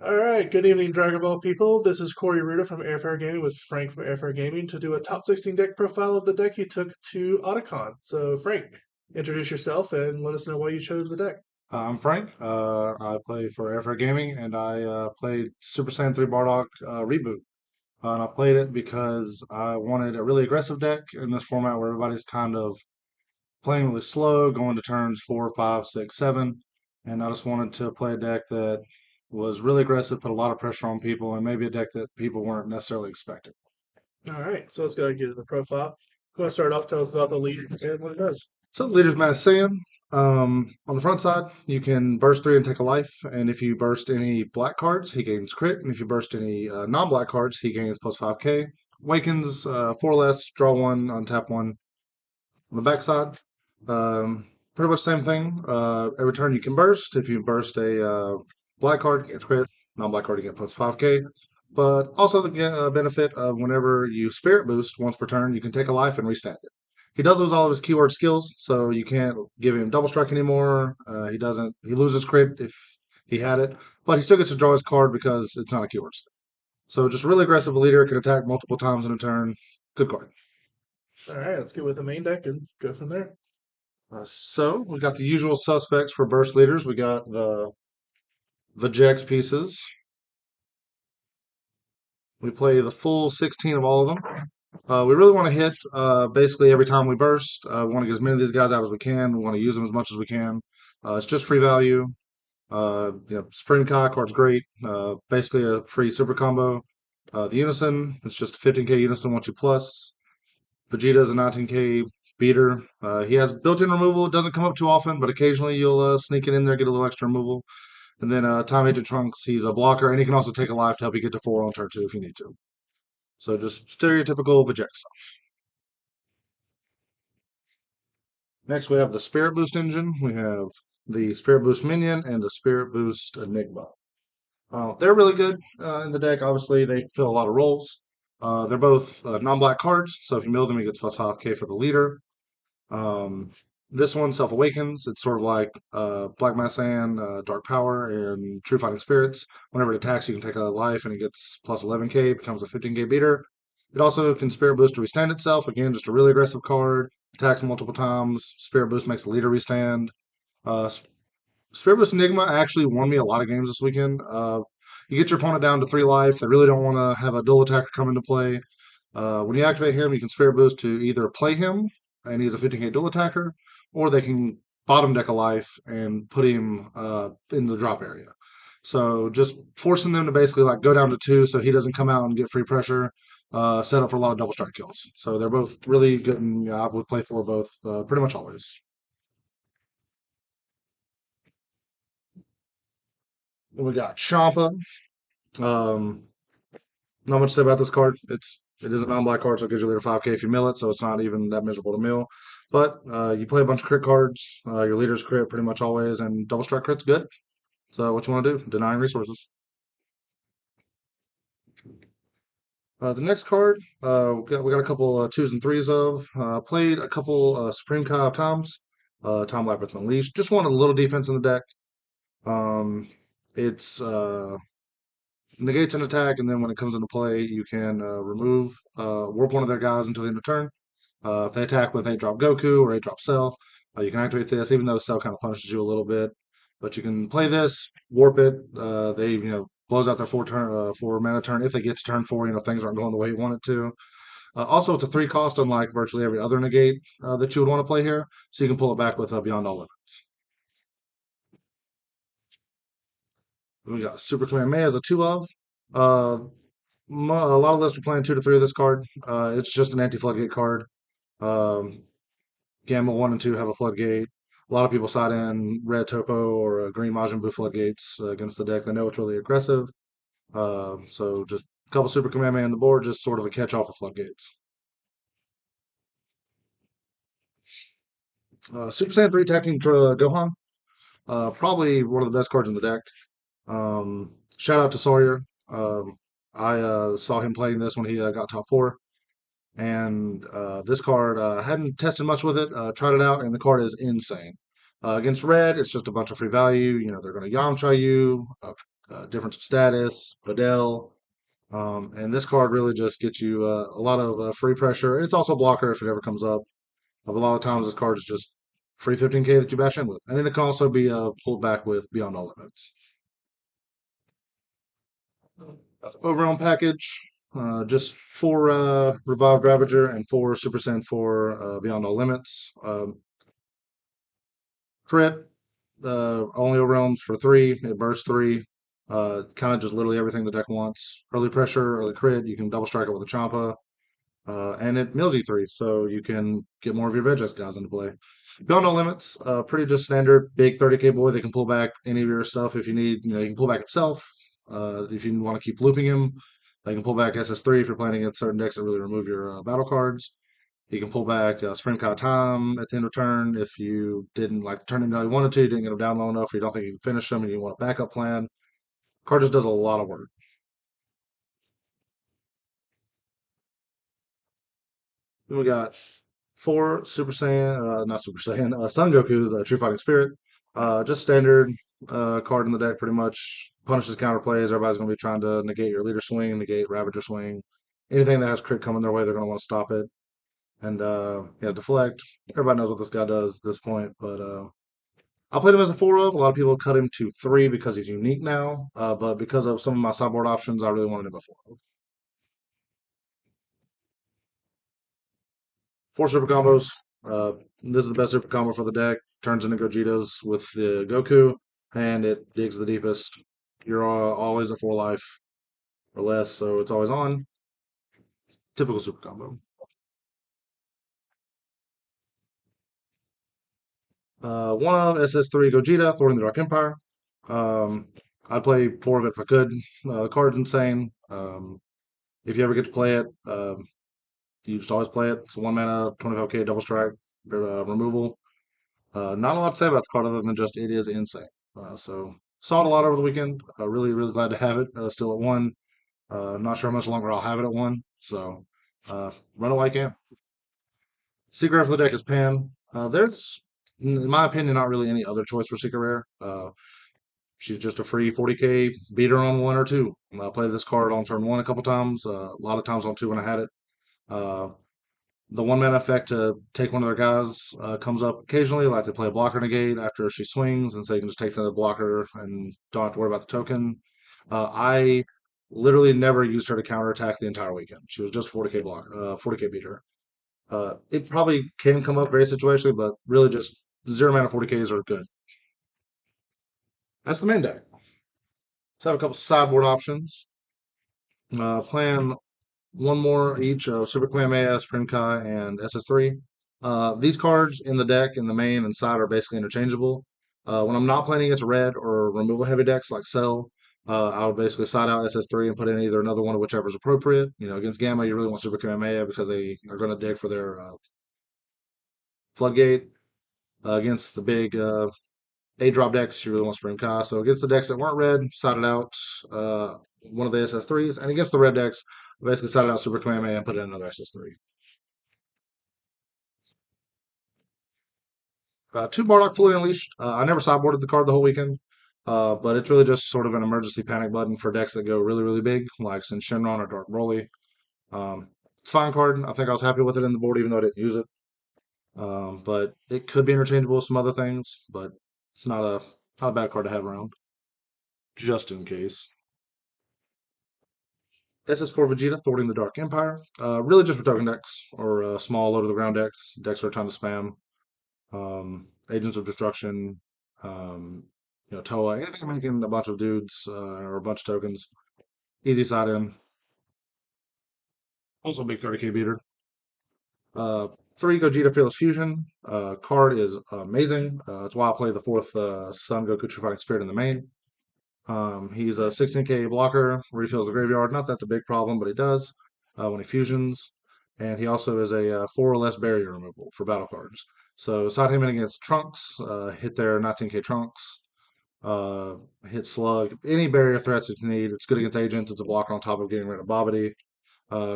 All right, good evening, Dragon Ball people. This is Corey Ruda from Airfare Gaming with Frank from Airfare Gaming to do a top 16 deck profile of the deck you took to Otakon. So, Frank, introduce yourself and let us know why you chose the deck. I'm Frank. I play for Airfare Gaming, and I played Super Saiyan 3 Bardock Reboot. And I played it because I wanted a really aggressive deck in this format where everybody's kind of playing really slow, going to turns 4, 5, 6, 7. And I just wanted to play a deck that was really aggressive, put a lot of pressure on people, and maybe a deck that people weren't necessarily expecting. All right, so let's go ahead and get to the profile. Go ahead and start off, tell us about the lead and what it does. So Leader's Mass Saiyan. On the front side, you can burst 3 and take a life, and if you burst any black cards, he gains crit, and if you burst any non-black cards, he gains plus 5k. Wakens 4 less, draw 1, untap 1. On the back side, pretty much the same thing. Every turn you can burst. If you burst a black card, you get crit. Non-black card, you get plus 5k. But also the benefit of whenever you spirit boost once per turn, you can take a life and restand it. He does lose all of his keyword skills, so you can't give him double strike anymore. He doesn't. He loses crit if he had it, but he still gets to draw his card because it's not a keyword skill. So just really aggressive leader, can attack multiple times in a turn. Good card. All right, let's get with the main deck and go from there. So we got the usual suspects for burst leaders. We got the Jax pieces. We play the full 16 of all of them. We really want to hit basically every time we burst. We want to get as many of these guys out as we can. We want to use them as much as we can. It's just free value. Supreme Kai card's great. Basically a free super combo. The Unison, it's just a 15k Unison once you plus. Vegeta's a 19k beater. He has built-in removal. It doesn't come up too often, but occasionally you'll sneak it in there, get a little extra removal. And then Time Agent Trunks, he's a blocker, and he can also take a life to help you get to 4 on turn 2 if you need to. So just stereotypical Vegeta stuff. Next, we have the Spirit Boost engine. We have the Spirit Boost Minion and the Spirit Boost Enigma. They're really good in the deck. Obviously, they fill a lot of roles. They're both non-black cards, so if you mill them, you get plus 5k for the leader. Um, this one, Self Awakens. It's sort of like Black Mass Sand, Dark Power, and True Fighting Spirits. Whenever it attacks, you can take a life, and it gets plus 11k, becomes a 15k beater. It also can Spirit Boost to restand itself. Again, just a really aggressive card. Attacks multiple times. Spirit Boost makes the leader restand. Uh, Spirit Boost Enigma actually won me a lot of games this weekend. You get your opponent down to 3 life. They really don't want to have a dual attacker come into play. When you activate him, you can Spirit Boost to either play him, and he's a 15k dual attacker, or they can bottom deck a life and put him in the drop area. So just forcing them to basically like go down to 2 so he doesn't come out and get free pressure. Set up for a lot of double strike kills. So they're both really good, and I would play for both pretty much always. We got Champa. Um, Not much to say about this card. It is a non-black card, so it gives you later 5k if you mill it, so it's not even that miserable to mill. But you play a bunch of crit cards. Your leaders crit pretty much always, and double strike crit's good. So what you want to do? Denying resources. The next card, we got a couple twos and threes of. Played a couple Supreme Kai of Toms. Tom Labyrinth Unleashed. Just wanted a little defense in the deck. Um, it's negates an attack, and then when it comes into play, you can remove warp one of their guys until the end of turn. If they attack with 8 drop Goku or 8 drop Cell, you can activate this, even though Cell kind of punishes you a little bit. But you can play this, warp it. They blows out their 4 mana turn if they get to turn 4. Things aren't going the way you want it to. Also, it's a 3 cost, unlike virtually every other negate that you would want to play here. So you can pull it back with Beyond All Limits. We got Super Kamehameha as a 2 of. Uh, a lot of lists are playing 2 to 3 of this card. It's just an anti floodgate card. Um, Gamma 1 and 2 have a floodgate. A lot of people side in red Topo or green Majin Buu floodgates against the deck. They know it's really aggressive. So just a couple Super Kamehameha on the board, just sort of a catch off of floodgates. Super Saiyan 3 Tag Team Gohan. Probably one of the best cards in the deck. Shout out to Sawyer. I saw him playing this when he got top 4. And this card, hadn't tested much with it, tried it out, and the card is insane. Against red, it's just a bunch of free value. They're going to Yamcha you, different status, Fidel. And this card really just gets you a lot of free pressure. It's also a blocker if it ever comes up. A lot of times, this card is just free 15k that you bash in with. And then it can also be pulled back with Beyond All Limits. Overall package, just 4 Revived Ravager and 4 Super Saiyan 4 Beyond All Limits. Crit, only overwhelms for 3. It bursts 3. Kind of just literally everything the deck wants. Early pressure, early crit. You can double strike it with a Champa. And it mills you 3, so you can get more of your Vegas guys into play. Beyond All Limits, pretty just standard big 30k boy. They can pull back any of your stuff if you need. You know, you can pull back himself. If you want to keep looping him, they can pull back SS3 if you're playing against certain decks that really remove your battle cards. You can pull back Spring Kai Time at the end of turn if you didn't like the turn him down you wanted to, you didn't get him down low enough, or you don't think you can finish him and you want a backup plan. Card just does a lot of work. Then we got 4 Super Saiyan, not Super Saiyan, Son Goku's True Fighting Spirit. Just standard card in the deck, pretty much. Punishes counterplays. Everybody's going to be trying to negate your leader swing, negate Ravager swing. Anything that has crit coming their way, they're going to want to stop it. And yeah, deflect. Everybody knows what this guy does at this point, but I played him as a 4 of. A lot of people cut him to 3 because he's unique now, but because of some of my sideboard options, I really wanted him a 4 of. 4 super combos. Uh, this is the best super combo for the deck. Turns into Gogeta's with the Goku, and it digs the deepest. You're always at 4 life or less, so it's always on. Typical super combo. 1 of SS3 Gogeta, Thwarting the Dark Empire. Um, I'd play 4 of it if I could. The card's insane. If you ever get to play it, you just always play it. It's 1 mana, 25k double strike removal. Not a lot to say about the card other than just it is insane. So saw it a lot over the weekend. Really, really glad to have it still at 1. Not sure how much longer I'll have it at 1. So run away can. Secret Rare for the deck is Pan. There's, in my opinion, not really any other choice for Secret Rare. She's just a free 40k beater on 1 or 2. I played this card on turn 1 a couple times, a lot of times on 2 when I had it. Uh, the 1 mana effect to take one of their guys comes up occasionally, like they play a blocker negate after she swings, and so you can just take the blocker and don't have to worry about the token. I literally never used her to counterattack the entire weekend. She was just 40k block, 40k beater. It probably can come up very situationally, but really just 0 mana 40ks are good. That's the main deck. So I have a couple sideboard options. Plan 1 more each of Super Kamehameha, Supreme Kai, and SS3. These cards in the deck, in the main and side, are basically interchangeable. When I'm not playing against red or removal heavy decks like Cell, I would basically side out SS3 and put in either another one of whichever is appropriate. You know, against Gamma, you really want Super Kamehameha because they are going to dig for their Floodgate. Against the big A-drop decks, you really want Supreme Kai. So against the decks that weren't red, side it out one of the SS3s. And against the red decks, basically side it out Super Kamehameha and put in another SS3. 2 Bardock fully unleashed. I never sideboarded the card the whole weekend, but it's really just sort of an emergency panic button for decks that go really, really big, like Sin Shenron or Dark Broly. It's a fine card. I think I was happy with it in the board, even though I didn't use it. But it could be interchangeable with some other things, but it's not a bad card to have around, just in case. SS4 Vegeta, Thwarting the Dark Empire. Really just for token decks or small low to the ground decks. Decks are trying to spam. Agents of Destruction, Toa, anything making a bunch of dudes or a bunch of tokens. Easy side in. Also a big 30k beater. 3 Gogeta Fearless Fusion. Card is amazing. That's why I play the 4th Son Goku True Fighting Spirit in the main. He's a 16k blocker, refills the graveyard. Not that's a big problem, but he does when he fusions. And he also is a 4 or less barrier removal for battle cards. So side him in against Trunks, hit their 19k Trunks, hit Slug, any barrier threats that you need. It's good against agents. It's a blocker on top of getting rid of Bobbity.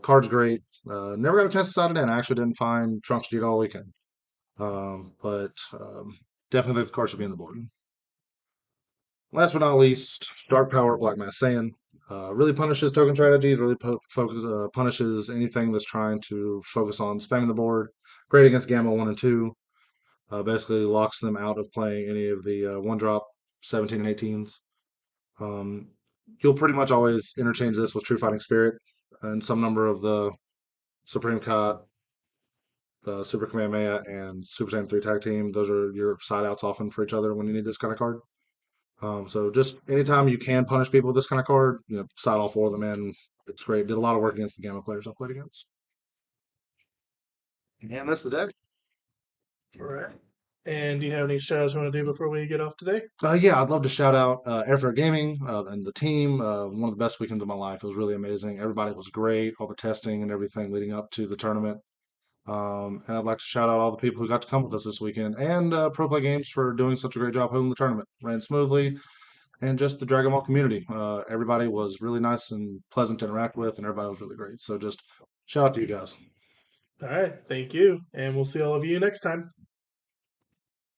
Card's great. Never got a chance to side it in. I actually didn't find Trunks G all weekend. But definitely the card should be in the board. Last but not least, Dark Power Black Mass Saiyan. Really punishes token strategies, really punishes anything that's trying to focus on spamming the board. Great against Gamma 1 and 2. Basically locks them out of playing any of the one drop 17 and 18s. Um, you'll pretty much always interchange this with True Fighting Spirit and some number of the Supreme Cut, Super Kamehameha, and Super Saiyan 3 Tag Team. Those are your side outs often for each other when you need this kind of card. So just anytime you can punish people with this kind of card, side all four of them in. It's great. Did a lot of work against the Gamma players I played against. And that's the deck. All right. And do you have any shout outs you want to do before we get off today? Yeah, I'd love to shout out Airfare Gaming and the team. One of the best weekends of my life. It was really amazing. Everybody was great. All the testing and everything leading up to the tournament. And I'd like to shout out all the people who got to come with us this weekend and Pro Play Games for doing such a great job holding the tournament. Ran smoothly, and just the Dragon Ball community. Everybody was really nice and pleasant to interact with, and everybody was really great. So just shout out to you guys. All right. Thank you. And we'll see all of you next time.